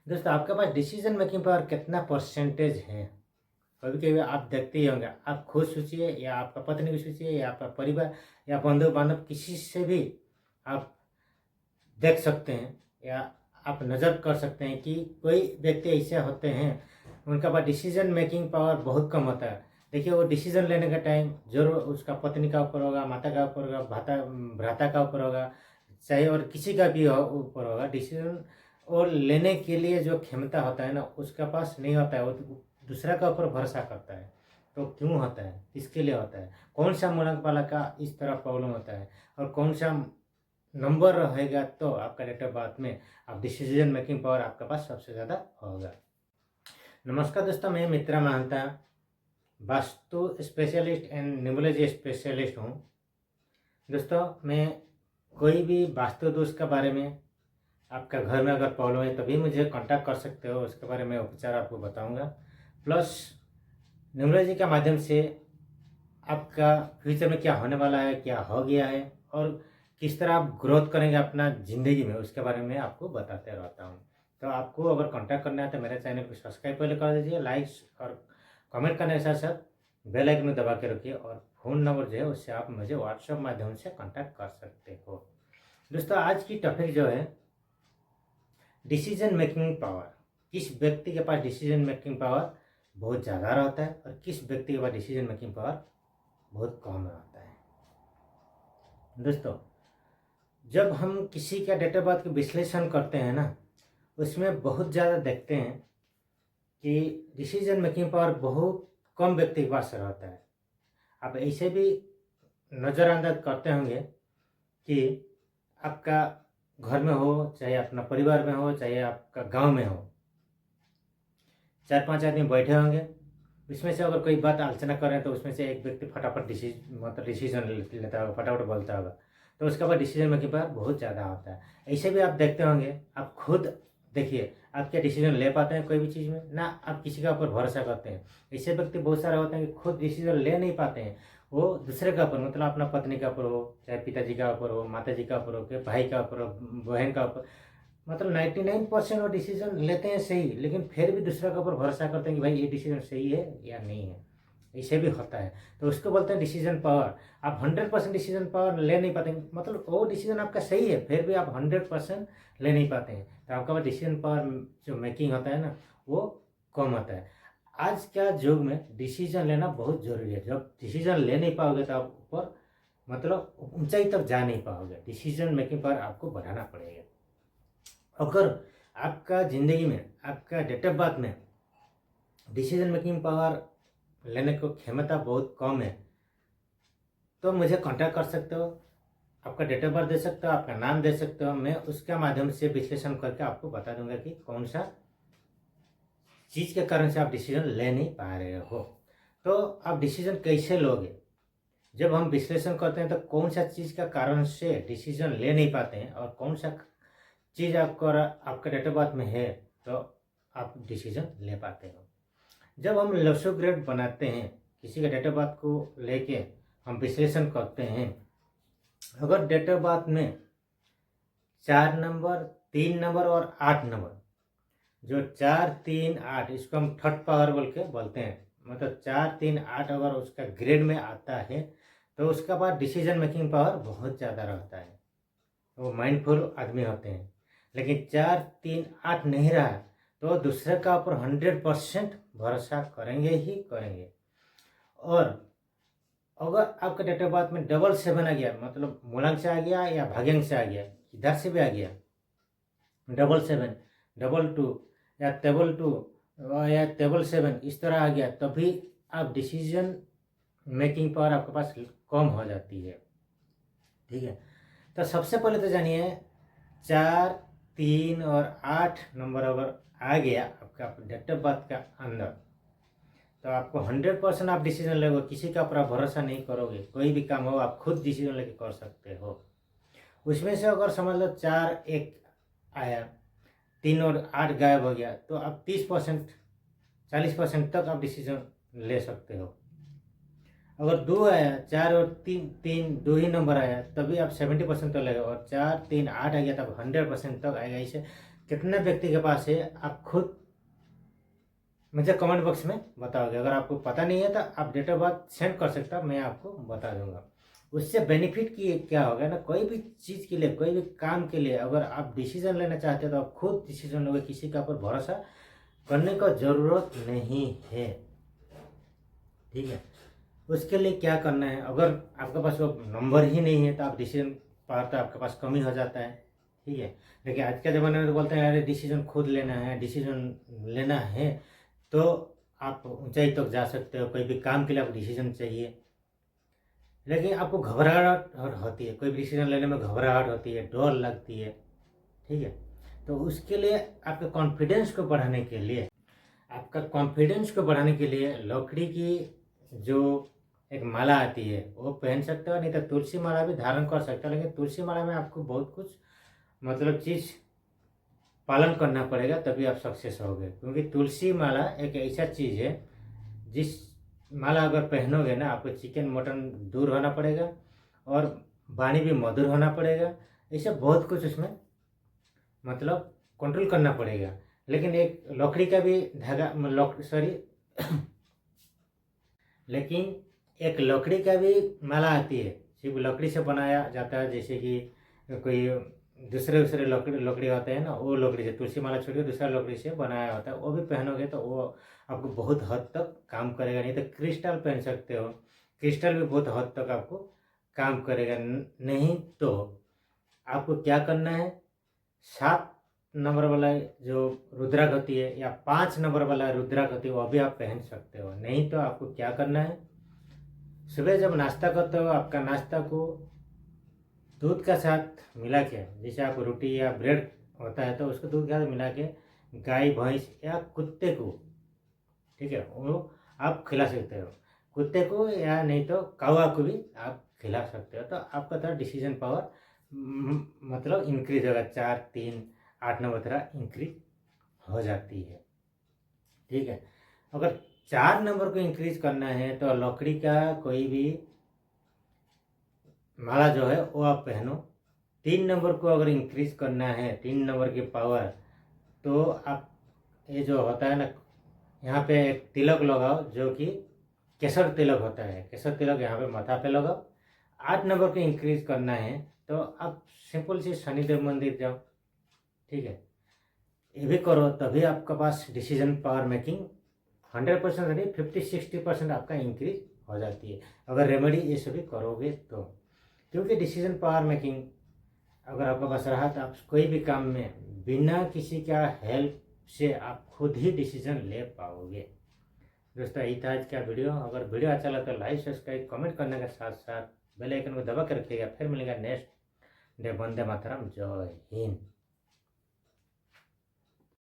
दोस्तों आपके पास decision making power कितना परसेंटेज है? कभी कभी आप देखते ही होंगे। आप खुद सोचिए या आपका पत्नी को सोचिए या आपका परिवार या बंधु बांधव किसी से भी आप देख सकते हैं या आप नज़र कर सकते हैं कि कोई व्यक्ति ऐसे होते हैं उनका पास डिसीजन मेकिंग पावर बहुत कम होता है। देखिए वो डिसीजन लेने का टाइम जरूर उसका पत्नी का ऊपर होगा, माता का ऊपर होगा, भ्राता का ऊपर होगा, चाहे और किसी का भी ऊपर होगा। डिसीजन और लेने के लिए जो क्षमता होता है ना उसका पास नहीं होता है। वो दूसरा का ऊपर भरोसा करता है। तो क्यों होता है, किसके लिए होता है, कौन सा मूलक वाला का इस तरह प्रॉब्लम होता है और कौन सा नंबर रहेगा तो आपका डेट ऑफ बर्थ में आप डिसीजन मेकिंग पावर आपके पास सबसे ज़्यादा होगा। नमस्कार दोस्तों, मैं Mitra Mahanta vastu specialist and numerology specialist हूँ। दोस्तों मैं कोई भी वास्तु दोष के बारे में आपका घर में अगर प्रॉब्लम है तभी मुझे कांटेक्ट कर सकते हो, उसके बारे में उपचार आपको बताऊंगा। प्लस न्यूमरोलॉजी के माध्यम से आपका फ्यूचर में क्या होने वाला है, क्या हो गया है और किस तरह आप ग्रोथ करेंगे अपना ज़िंदगी में, उसके बारे में आपको बताते रहता हूँ। तो आपको अगर कांटेक्ट करना है तो मेरे चैनल को सब्सक्राइब पहले कर दीजिए, लाइक्स और कमेंट करने के साथ साथ बेल आइकन में दबा के रखिए और फ़ोन नंबर जो है उससे आप मुझे व्हाट्सएप माध्यम से कांटेक्ट कर सकते हो। दोस्तों आज की टॉपिक जो है डिसीजन मेकिंग पावर। किस व्यक्ति के पास डिसीजन मेकिंग पावर बहुत ज़्यादा रहता है और किस व्यक्ति के पास डिसीजन मेकिंग पावर बहुत कम रहता है। दोस्तों जब हम किसी का डेट ऑफ बर्थ का विश्लेषण करते हैं ना उसमें बहुत ज़्यादा देखते हैं कि डिसीजन मेकिंग पावर बहुत कम व्यक्ति के पास रहता है। आप ऐसे भी नज़रअंदाज करते होंगे कि आपका घर में हो, चाहे अपना परिवार में हो, चाहे आपका गांव में हो, 4-5 आदमी बैठे होंगे। इसमें से अगर कोई बात आलोचना करें तो उसमें से एक व्यक्ति फटाफट डिसीजन लेता होगा, फटाफट बोलता होगा, तो उसके बाद डिसीजन मेकिंग पावर बहुत ज़्यादा होता है। ऐसे भी आप देखते होंगे, आप खुद देखिए आप क्या डिसीजन ले पाते हैं कोई भी चीज़ में ना, आप किसी का ऊपर भरोसा करते हैं। ऐसे व्यक्ति बहुत सारे होते हैं कि खुद डिसीजन ले नहीं पाते हैं, वो दूसरे का ऊपर, मतलब अपना पत्नी का ऊपर हो, चाहे पिताजी का ऊपर हो, माता जी का ऊपर हो, के भाई का ऊपर हो, बहन का ऊपर, मतलब 99% वो डिसीजन लेते हैं सही, लेकिन फिर भी दूसरे के ऊपर भरोसा करते हैं कि भाई ये डिसीजन सही है या नहीं है। ऐसे भी होता है, तो उसको बोलते हैं डिसीजन पावर। आप 100% डिसीजन पावर ले नहीं पाते, मतलब वो डिसीजन आपका सही है फिर भी आप 100% ले नहीं पाते हैं, तो आपका पास डिसीजन पावर जो मेकिंग होता है ना वो कम होता है। आज का युग में डिसीजन लेना बहुत जरूरी है। जब डिसीजन ले नहीं पाओगे तो आप ऊपर, मतलब ऊंचाई तक जा नहीं पाओगे। डिसीजन मेकिंग पावर आपको बढ़ाना पड़ेगा। अगर आपका ज़िंदगी में आपका डेट ऑफ बर्थ में डिसीजन मेकिंग पावर लेने को क्षमता बहुत कम है तो मुझे कांटेक्ट कर सकते हो। आपका डेट ऑफ बर्थ दे सकते हो, आपका नाम दे सकते हो, मैं उसके माध्यम से विश्लेषण करके आपको बता दूंगा कि कौन सा चीज़ के कारण से आप डिसीजन ले नहीं पा रहे हो। तो आप डिसीजन कैसे लोगे? जब हम विश्लेषण करते हैं तो कौन सा चीज़ का कारण से डिसीजन ले नहीं पाते हैं और कौन सा चीज़ आपका डेट ऑफ बर्थ में है तो आप डिसीजन ले पाते हो। जब हम लसो ग्रेड बनाते हैं, किसी का डेट ऑफ बर्थ को लेके हम विश्लेषण करते हैं, अगर डेट ऑफ बर्थ में 4 नंबर, 3 नंबर और 8 नंबर, जो 4, 3, 8 इसको हम थर्ड पावर बोल के बोलते हैं, मतलब 4, 3, 8 अगर उसका ग्रेड में आता है तो उसका बाद डिसीजन मेकिंग पावर बहुत ज़्यादा रहता है, वो माइंडफुल आदमी होते हैं। लेकिन 4, 3, 8 नहीं रहा तो दूसरे का ऊपर 100% भरोसा करेंगे ही करेंगे। और अगर आपके डेट ऑफ बर्थ में 777 आ गया, मतलब मूलांक से आ गया या भाग्यांक से आ गया, इधर से भी आ गया 77, 22 या 22 या 77 इस तरह आ गया, तभी आप डिसीजन मेकिंग पावर आपके पास कम हो जाती है। ठीक है, तो सबसे पहले तो जानिए 4, 3 और 8 नंबर अगर आ गया आपका डेट ऑफ बर्थ का अंदर तो आपको 100% आप डिसीजन लोगे। किसी का ऊपर आप भरोसा नहीं करोगे, कोई भी काम हो आप खुद डिसीजन लेके कर सकते हो। उसमें से अगर समझ लो 4, 1 आया, 3 और 8 गायब हो गया तो आप 30%, 40% तक आप डिसीजन ले सकते हो। अगर 2 आया, 4 और 3 दो ही नंबर आया तभी आप 70% तक लगेगा, और 4, 3, 8 आ गया तब 100% तक आएगा। इसे कितने व्यक्ति के पास है, आप खुद मुझे कमेंट बॉक्स में बताओगे। अगर आपको पता नहीं है तो आप डेट ऑफ बर्थ सेंड कर सकते हो, मैं आपको बता दूंगा। उससे बेनिफिट की क्या होगा ना, कोई भी चीज़ के लिए, कोई भी काम के लिए अगर आप डिसीजन लेना चाहते हो तो आप खुद डिसीजन लोगे, किसी के ऊपर भरोसा करने का ज़रूरत नहीं है। ठीक है, उसके लिए क्या करना है, अगर आपके पास वो नंबर ही नहीं है तो आप डिसीजन पावर तो आपके पास कम ही हो जाता है। ठीक है, लेकिन आज के ज़माने में तो बोलते हैं अरे डिसीजन खुद लेना है, डिसीजन लेना है तो आप ऊंचाई तक जा सकते हो। कोई भी काम के लिए आपको डिसीजन चाहिए, लेकिन आपको घबराहट होती है, कोई भी डिसीजन लेने में घबराहट होती है, डर लगती है। ठीक है, तो उसके लिए आपके कॉन्फिडेंस को बढ़ाने के लिए, लकड़ी की जो एक माला आती है वो पहन सकते हो, नहीं तो तुलसी माला भी धारण कर सकते हो। लेकिन तुलसी माला में आपको बहुत कुछ मतलब चीज़ पालन करना पड़ेगा, तभी आप सक्सेस होगे। क्योंकि तुलसी माला एक ऐसा चीज़ है, जिस माला अगर पहनोगे ना, आपको चिकन मटन दूर होना पड़ेगा और वाणी भी मधुर होना पड़ेगा। ऐसे बहुत कुछ उसमें मतलब कंट्रोल करना पड़ेगा। लेकिन एक लकड़ी का भी धागा लेकिन एक लकड़ी का भी माला आती है, सिर्फ लकड़ी से बनाया जाता है। जैसे कि कोई दूसरे लकड़ी होते हैं ना, वो लकड़ी से तुलसी माला छोड़ के दूसरा लकड़ी से बनाया होता है, वो भी पहनोगे तो वो आपको बहुत हद तक काम करेगा। नहीं तो क्रिस्टल पहन सकते हो, क्रिस्टल भी बहुत हद तक आपको काम करेगा। नहीं तो आपको क्या करना है, 7 नंबर वाला जो रुद्राक्ष होती है या 5 नंबर वाला रुद्राक्ष होती है वो भी आप पहन सकते हो। नहीं तो आपको क्या करना है, सुबह जब नाश्ता करते हो आपका नाश्ता को दूध का साथ मिला के, जैसे आप रोटी या ब्रेड होता है तो उसको दूध के साथ मिला के गाय भैंस या कुत्ते को, ठीक है, वो आप खिला सकते हो। कुत्ते को या नहीं तो कौवा को भी आप खिला सकते हो। तो आपका थोड़ा डिसीजन पावर मतलब इंक्रीज होगा, 4, 3, 8 नंबर तरह इंक्रीज हो जाती है। ठीक है, अगर 4 नंबर को इंक्रीज करना है तो लकड़ी का कोई भी माला जो है वो आप पहनो। 3 नंबर को अगर इंक्रीज करना है, 3 नंबर की पावर, तो आप ये जो होता है ना, यहाँ पे एक तिलक लगाओ जो कि केसर तिलक होता है, केसर तिलक यहाँ पे माथा पे लगाओ। 8 नंबर को इंक्रीज करना है तो आप सिंपल सी शनिदेव मंदिर जाओ। ठीक है, ये भी करो तभी आपके पास डिसीजन पावर मेकिंग 100% नहीं, 50-60% आपका इंक्रीज हो जाती है अगर रेमेडी ये सभी करोगे तो। क्योंकि डिसीजन पावर मेकिंग अगर आपके पास रहा तो आप कोई भी काम में बिना किसी का हेल्प से आप खुद ही डिसीजन ले पाओगे। दोस्तों यही था आज का वीडियो। अगर वीडियो अच्छा लगा तो लाइक सब्सक्राइब कमेंट करने के साथ साथ बेल आइकन को दबा कर रखिएगा। फिर मिलेगा नेक्स्ट डे। वंदे मातरम, जय हिंद।